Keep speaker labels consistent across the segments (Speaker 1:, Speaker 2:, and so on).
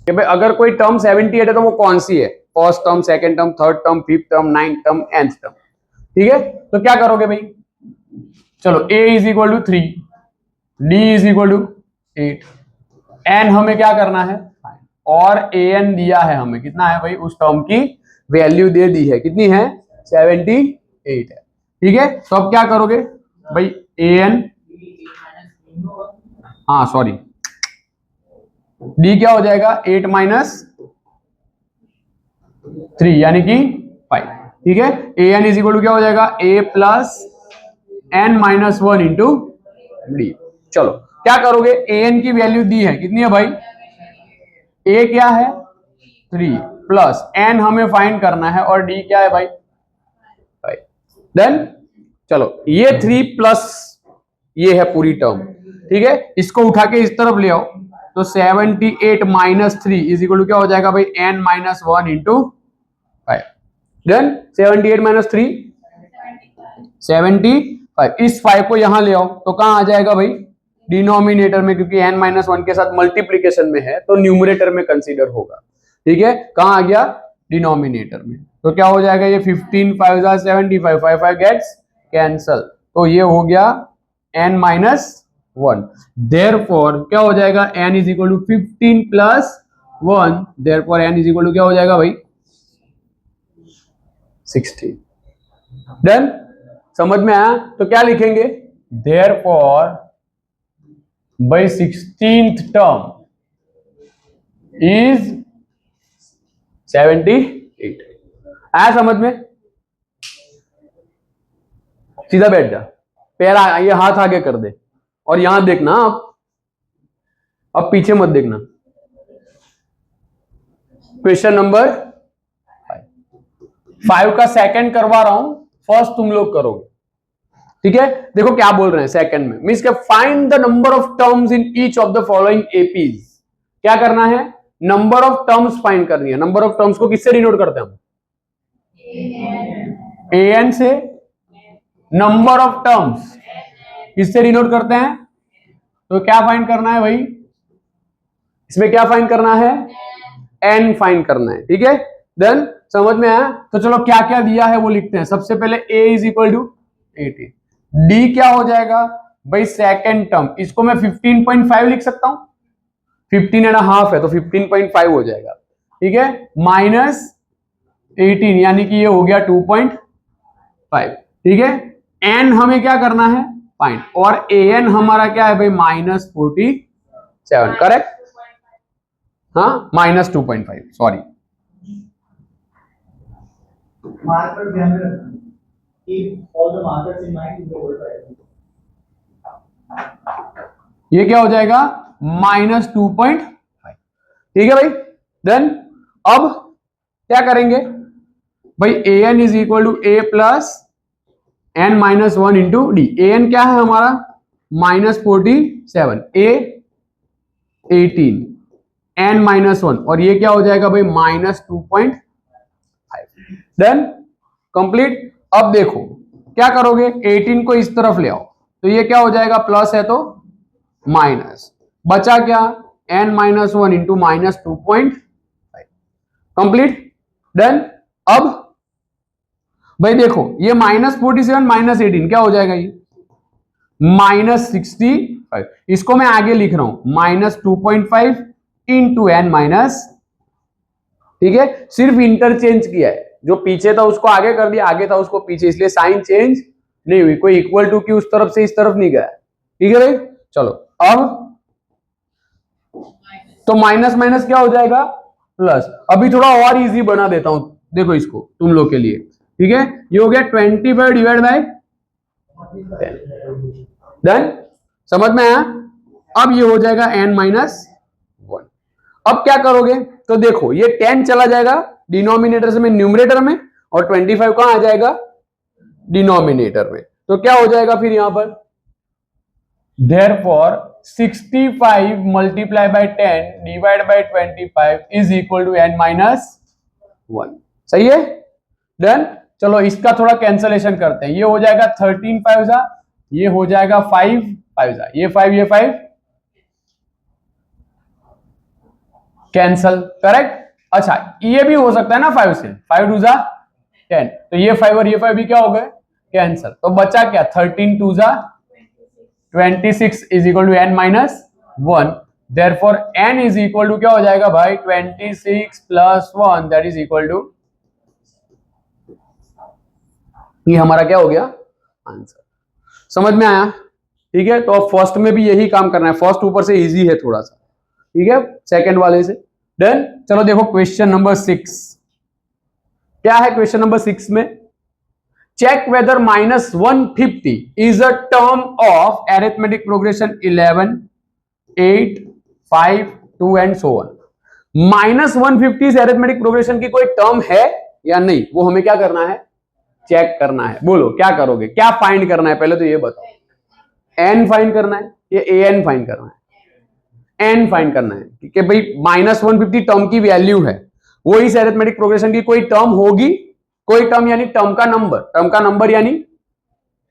Speaker 1: कि भाई अगर कोई टर्म 78 है तो वो कौन सी है, first term, second term, third term, fifth term, ninth term, nth term. ठीक है, तो क्या करोगे भाई, चलो a is equal to 3, d is equal to 8, n हमें क्या करना है, और an दिया है हमें, कितना है भाई, उस टर्म की वैल्यू दे दी है, कितनी है, 78 है। ठीक है, तो अब क्या करोगे भाई, an, हाँ सॉरी, d क्या हो जाएगा, 8 माइनस 3 यानी कि 5। ठीक है, an इज इक्वल टू क्या हो जाएगा, a plus n minus 1 into D. चलो क्या करोगे, an की वैल्यू दी है, कितनी है भाई, a क्या है 3 प्लस n हमें फाइंड करना है, और d क्या है भाई 5। देन चलो ये 3 प्लस ये है पूरी टर्म। ठीक है, इसको उठा के इस तरफ ले आओ, तो 78 माइनस 3 इज इक्वल टू क्या हो जाएगा भाई, n minus 1 into 5। Then 78 minus 3 75, इस 5 को यहां ले आओ तो कहां आ जाएगा भाई, डिनोमिनेटर में, क्योंकि n माइनस 1 के साथ मल्टीप्लीकेशन में है तो न्यूमरेटर में कंसीडर होगा। ठीक है, कहां आ गया, डिनोमिनेटर में, तो क्या हो जाएगा, ये 15 5 75, 5 5 गेट्स कैंसल, तो ये हो गया n माइनस 1। देयरफॉर क्या हो जाएगा, n is equal to 15 plus 1, therefore n is equal to क्या हो जाएगा भाई, 60। डन, समझ में आया, तो क्या लिखेंगे, therefore by 16th term is 78। आया समझ में, सीधा बैठ जा, पैर ये हाथ आगे कर दे, और यहां देखना, अब पीछे मत देखना। क्वेश्चन नंबर 5 का सेकंड करवा रहा हूं, फर्स्ट तुम लोग करोगे। ठीक है, देखो क्या बोल रहे हैं सेकंड में, मींस के find the number of terms in each of the following APs. क्या करना है, नंबर ऑफ टर्म्स फाइंड करनी है। नंबर ऑफ टर्म्स को किससे डिनोट करते हैं हम, an से। नंबर ऑफ टर्म्स किससे डिनोट करते हैं, तो क्या फाइंड करना है भाई, इसमें क्या फाइंड करना है, n फाइंड करना है। ठीक है, देन समझ में आया, तो चलो क्या क्या दिया है वो लिखते हैं। सबसे पहले a is equal to 18, d क्या हो जाएगा भाई, सेकेंड टर्म, इसको मैं 15.5 लिख सकता हूं, 15.5 है तो 15.5 हो जाएगा। ठीक है, माइनस 18 यानी कि ये हो गया 2.5। ठीक है, n हमें क्या करना है फाइंड, और an हमारा क्या है भाई, माइनस 47, करेक्ट, हाँ माइनस 2.5, सॉरी।
Speaker 2: Marker ध्यान में रखना, keep all the markers in mind in the whole triangle.
Speaker 1: ये क्या हो जाएगा, माइनस 2.5। ठीक है भाई, देन अब क्या करेंगे भाई, an is equal to a plus n minus 1 into d. an क्या है हमारा, माइनस 47, a 18, n माइनस 1, और ये क्या हो जाएगा भाई, माइनस 2.5। Then complete. अब देखो क्या करोगे, 18 को इस तरफ ले आओ, तो ये क्या हो जाएगा, प्लस है तो माइनस, बचा क्या, n minus 1 into minus 2.5, complete. Done, अब भाई देखो ये माइनस 47 माइनस 18 क्या हो जाएगा, ये माइनस 65, इसको मैं आगे लिख रहा हूं, माइनस 2.5 इंटू एन माइनस। ठीक है, सिर्फ इंटरचेंज किया है, जो पीछे था उसको आगे कर दिया, आगे था उसको पीछे, इसलिए साइन चेंज नहीं हुई, कोई इक्वल टू की उस तरफ से इस तरफ नहीं गया। ठीक है भाई, चलो अब तो माइनस माइनस क्या हो जाएगा, प्लस। अभी थोड़ा और इजी बना देता हूं, देखो इसको तुम लोग के लिए। ठीक है, ये हो गया 25 डिवाइड बाय 10। डन, समझ में आया, अब ये हो जाएगा n माइनस 1। अब क्या करोगे, तो देखो ये 10 चला जाएगा डिनोमिनेटर से में न्यूमरेटर में, और 25 कहां आ जाएगा, डिनोमिनेटर में, तो क्या हो जाएगा फिर यहां पर, therefore 65 multiply by 10 divide by 25 is equal to n minus 1। सही है, डन। चलो इसका थोड़ा कैंसलेशन करते हैं, ये हो जाएगा 13 5 जा, ये हो जाएगा 5 5 जा, ये 5 ये 5 कैंसल, करेक्ट। अच्छा ये भी हो सकता है ना 5 से, 5 2 जा 10, तो ये 5 और ये 5 भी क्या हो गए, कैंसल। तो बचा क्या, 13 2 जा 26 is equal to n minus 1, therefore n is equal to क्या हो जाएगा भाई, 26 plus 1 that is equal to, ये हमारा क्या हो गया, आंसर। समझ में आया, ठीक है। तो अब फर्स्ट में भी यही काम करना है, फर्स्ट ऊपर से इजी है थोड़ा सा, ठीक है, सेकंड वाले से डन। चलो देखो क्वेश्चन नंबर 6 क्या है। क्वेश्चन नंबर 6 में check whether -150 is a term of arithmetic progression 11 8 5 2 and so on. -150 is arithmetic progression की कोई टर्म है या नहीं, वो हमें क्या करना है, चेक करना है। बोलो क्या करोगे, क्या फाइंड करना है, पहले तो ये बताओ। एन फाइंड करना है या ए एन फाइंड करना है, एन फाइंड करना है कि भाई -150 टर्म की वैल्यू है, वो इस अरिथमेटिक प्रोग्रेशन की कोई टर्म होगी, कोई टर्म यानी टर्म का नंबर यानी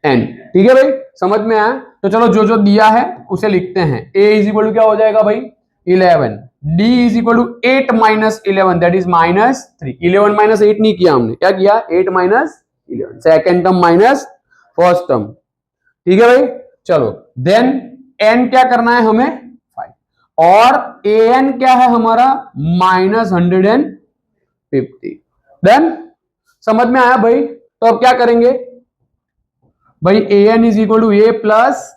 Speaker 1: एन, ठीक है भाई, समझ में आया। तो चलो जो जो दिया है उसे लिखते हैं। a इज इक्वल टू क्या हो जाएगा भाई 11, d is equal to 8 minus 11 that is -3, 11 minus 8 नहीं किया हमने, क्या किया 8 minus 11, second term minus first term, ठीक है भाई। चलो देन n क्या करना है हमें 5, और an क्या है हमारा -150, देन समझ में आया भाई। तो अब क्या करेंगे भाई, an is equal to a plus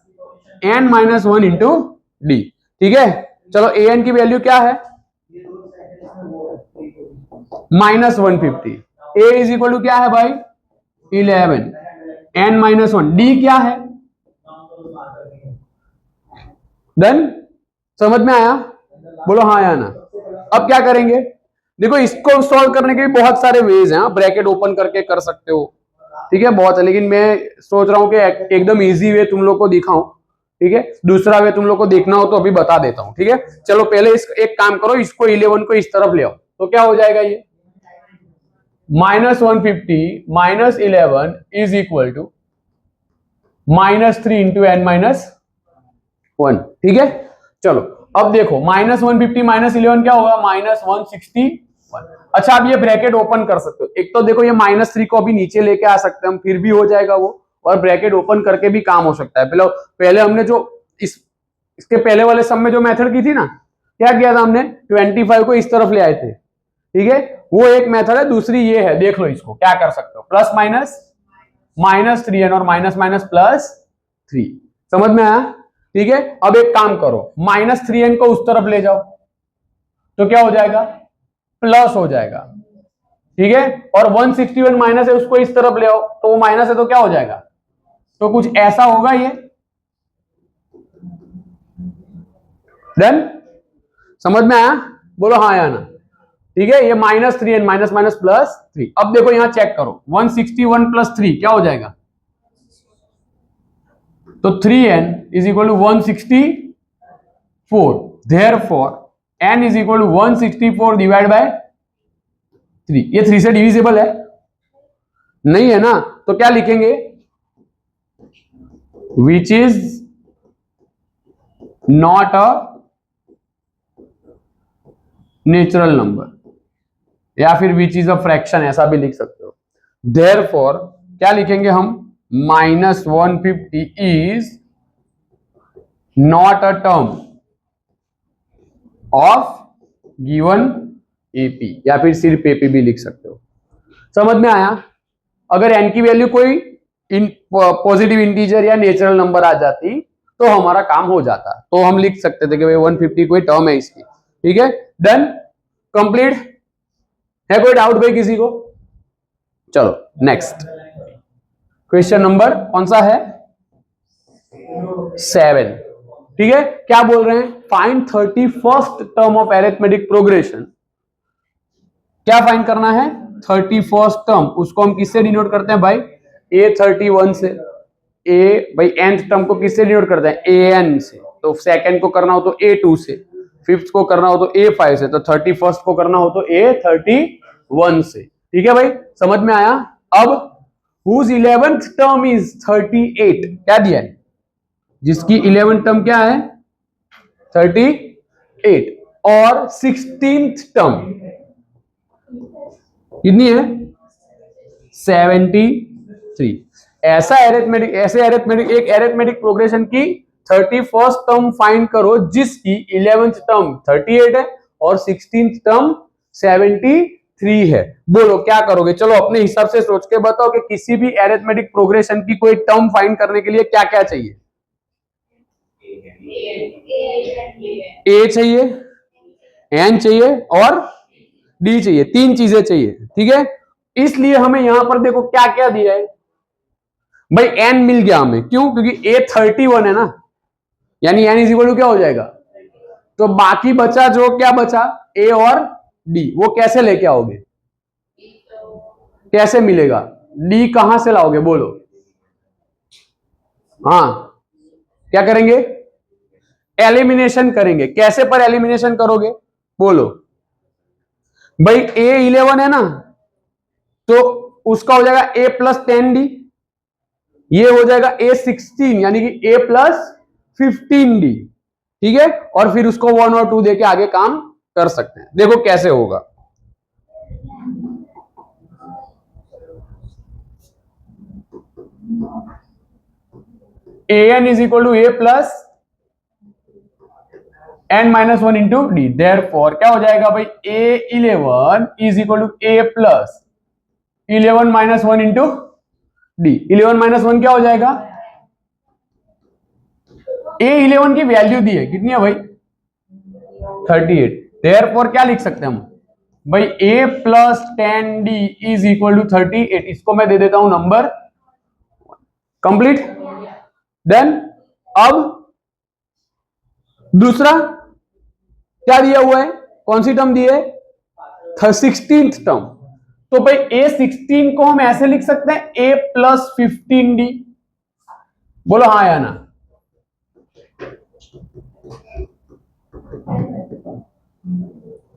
Speaker 1: n minus 1 into d, ठीक है। चलो an की वैल्यू क्या है -150, a इज इक्वल टू क्या है भाई 11, n माइनस 1, डी क्या है, डन, समझ में आया, बोलो हाँ या ना। अब क्या करेंगे, देखो इसको सॉल्व करने के भी बहुत सारे वेज हैं, ब्रैकेट ओपन करके कर सकते हो, ठीक है, बहुत है, लेकिन मैं सोच रहा हूं कि एकदम इजी वे तुम लोग को दिखाऊं, ठीक है। दूसरा वे तुम लोग को देखना हो तो अभी बता देता हूं, ठीक है। चलो पहले एक काम करो, इसको 11 को इस तरफ ले आओ, तो क्या हो जाएगा ये -150 minus 11 is equal to -3 into n minus 1, ठीक है। चलो अब देखो -150 माइनस 11 क्या होगा -161। अच्छा आप ये ब्रैकेट ओपन कर सकते हो, एक तो देखो ये -3 को अभी नीचे लेके आ सकते हैं हम, फिर भी हो जाएगा वो, और ब्रैकेट ओपन करके भी काम हो सकता है। पहले हमने जो इसके पहले वाले सम में जो मेथड की थी ना, क्या किया था हमने 25 को इस तरफ ले आए थे, ठीक है, वो एक मेथड है। दूसरी ये है, देख लो इसको क्या कर सकते हो, प्लस माइनस -3n और माइनस माइनस +3, समझ में आया, ठीक है। अब एक काम करो -3n को उस तरफ ले जाओ तो क्या हो जाएगा प्लस हो जाएगा, ठीक है, और 161 माइनस है उसको इस तरफ ले आओ तो वो माइनस है तो क्या हो जाएगा, तो कुछ ऐसा होगा ये, डन, समझ में आया, बोलो हाँ या ना, ठीक है। ये -3n माइनस माइनस +3। अब देखो यहां चेक करो 161 + 3 क्या हो जाएगा, तो 3n is equal to 164, therefore n is equal to 164 divide by 3। ये 3 से डिविजिबल है नहीं है ना, तो क्या लिखेंगे which is not a natural number, या फिर विच इज अ फ्रैक्शन, ऐसा भी लिख सकते हो। देयरफॉर क्या लिखेंगे हम -150 is not a term of given AP, या फिर सिर्फ एपी भी लिख सकते हो, समझ में आया। अगर एन की वैल्यू कोई पॉजिटिव इंटीजर या नेचुरल नंबर आ जाती तो हमारा काम हो जाता, तो हम लिख सकते थे कि भाई 150 कोई टर्म है इसकी, ठीक है, डन, कंप्लीट है। कोई डाउट भाई किसी को, चलो नेक्स्ट क्वेश्चन नंबर कौन सा है 7, ठीक है। क्या बोल रहे हैं, find 31st term of arithmetic progression. क्या फाइंड करना है 31st टर्म, उसको हम किससे डिनोट करते हैं भाई A31 से, ए भाई nth टर्म को किससे डिनोट करते हैं an से, तो सेकंड को करना हो तो A2 से, फिफ्थ को करना हो तो A5 से, तो 31st को करना हो तो A31 से, ठीक है भाई, समझ में आया। अब whose 11th टर्म इज 38, क्या दिया है जिसकी 11th टर्म क्या है 38, और 16th टर्म कितनी है 73। ऐसा एरिथमेटिक एक एरिथमेटिक प्रोग्रेशन की 31st टर्म फाइंड करो जिसकी 11th टर्म 38 है और 16th टर्म 73 है। बोलो क्या करोगे? चलो अपने हिसाब से सोच के बताओ कि किसी भी एरिथमेटिक प्रोग्रेशन की कोई टर्म फाइंड करने के लिए क्या क्या चाहिए? ए चाहिए, एन चाहिए और डी चाहिए, 3 चीजें चाहिए। ठीक है, इसलिए हमें यहां पर देखो क्या क्या दिया है भाई, एन मिल गया हमें। क्यों? क्योंकि ए 31 है ना, यानी एन इज इक्वल टू क्या हो जाएगा? तो बाकी बचा जो क्या बचा ए और डी, वो कैसे लेके आओगे? कैसे मिलेगा? डी कहां से लाओगे बोलो? हाँ, क्या करेंगे? एलिमिनेशन करेंगे। कैसे पर एलिमिनेशन करोगे बोलो? भाई ए 11 है ना, तो उसका हो जाएगा ए प्लस 10d, ये हो जाएगा ए 16 यानी कि ए प्लस 15d। ठीक है, और फिर उसको 1 और 2 देके आगे काम कर सकते हैं। देखो कैसे होगा। an is equal to a plus n minus 1 into d. Therefore क्या हो जाएगा भाई? a11 is equal to a plus 11 minus 1 into d. 11 minus 1 क्या हो जाएगा? a11 की वैल्यू दी है, कितनी है भाई? 38। देयरफॉर क्या लिख सकते हैं हम भाई? a plus 10d is equal to 38। इसको मैं दे देता हूं नंबर कंप्लीट। देन अब दूसरा क्या दिया हुआ है? कौन सी टर्म दी है? 16th term. तो भाई a16 को हम ऐसे लिख सकते हैं a प्लस 15d। बोलो हाँ या ना?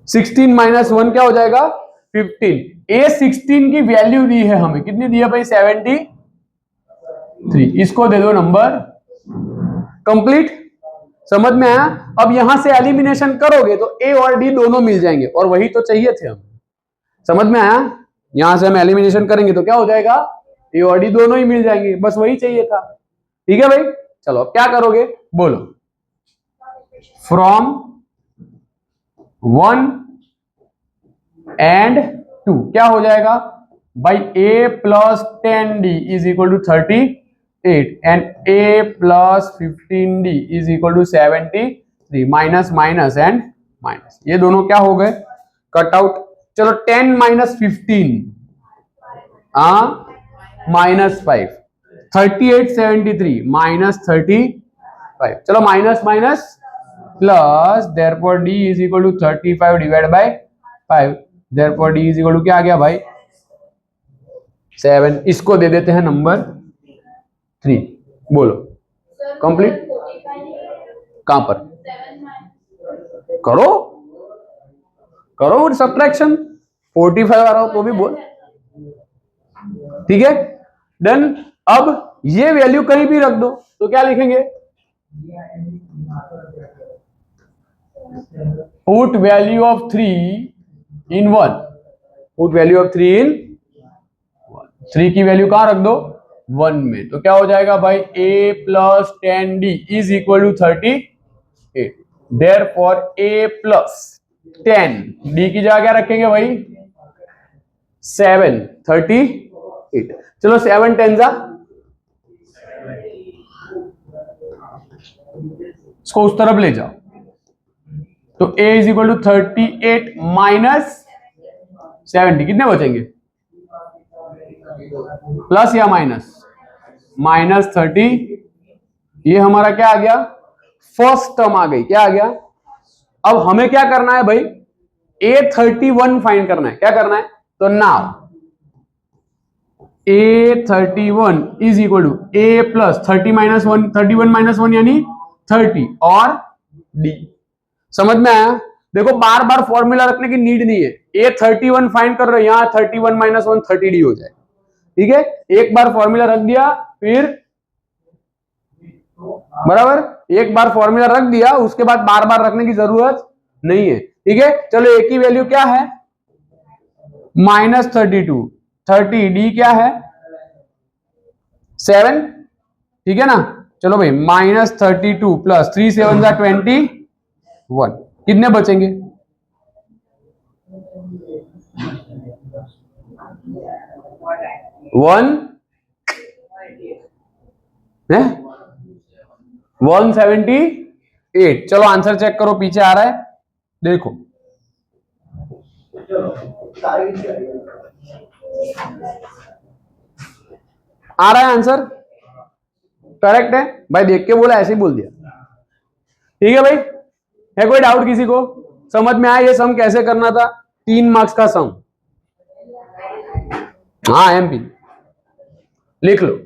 Speaker 1: सिक्सटीन माइनस 1 क्या हो जाएगा? 15। a16 की वैल्यू दी है हमें, कितनी दी है भाई? 73। इसको दे दो नंबर कंप्लीट। समझ में आया? अब यहां से एलिमिनेशन करोगे तो ए और डी दोनों मिल जाएंगे, और वही तो चाहिए थे हम। समझ में आया? यहां से हम एलिमिनेशन करेंगे तो क्या हो जाएगा? ए और डी दोनों ही मिल जाएंगे, बस वही चाहिए था। ठीक है भाई, चलो अब क्या करोगे बोलो? फ्रॉम 1 एंड 2 क्या हो जाएगा भाई? a plus 10d is equal to 38 and a plus 15d is equal to 73। Minus minus and minus, ये दोनों क्या हो गए? Cut out. चलो 10 माइनस 15 माइनस 5, 38 73 माइनस 35। चलो minus minus plus, therefore d is equal to 35 divide by 5। Therefore d is equal to क्या आ गया भाई? 7। इसको दे देते हैं नंबर 3। बोलो कंप्लीट। कहां पर करो करो सब्ट्रैक्शन? 45 आ रहा हो तो भी बोल। ठीक है, डन। अब ये वैल्यू कहीं भी रख दो तो क्या लिखेंगे? Put value of 3 in 1। Put value of 3 इन 3 की वैल्यू कहां रख दो? 1 में। तो क्या हो जाएगा भाई? a plus 10d is equal to 38। Therefore a plus 10 d की जगह क्या रखेंगे भाई? 7 38। चलो 7 10 जा, इसको उस तरफ ले जाओ। तो a is equal to 38 minus 70, कितने बचेंगे? प्लस या माइनस? माइनस 30। ये हमारा क्या आ गया? फर्स्ट टर्म आ गई। क्या आ गया? अब हमें क्या करना है भाई? a31 फाइंड करना है। क्या करना है? तो now a31 is equal to a plus 30 minus 1, 31 minus 1 यानी 30 और d। समझ में आया? देखो बार बार फॉर्मूला रखने की नीड नहीं है। a31 फाइंड कर रहे हो, यहां 31 माइनस 1 30d हो जाएगा। ठीक है, एक बार फॉर्मूला रख दिया, फिर बराबर एक बार फॉर्मूला रख दिया, उसके बाद बार बार रखने की जरूरत नहीं है, ठीक है। चलो ए की वैल्यू क्या है, -32, 30, डी क्या है 7, ठीक है ना। चलो भाई -32 प्लस 3 7 21, कितने बचेंगे, 178। चलो आंसर चेक करो, पीछे आ रहा है, देखो आ रहा है आंसर, करेक्ट है भाई, देख के बोला, ऐसे ही बोल दिया, ठीक है भाई। है कोई डाउट किसी को, समझ में आया ये सम कैसे करना था, 3 मार्क्स का सम, हाँ एमपी लिख लो।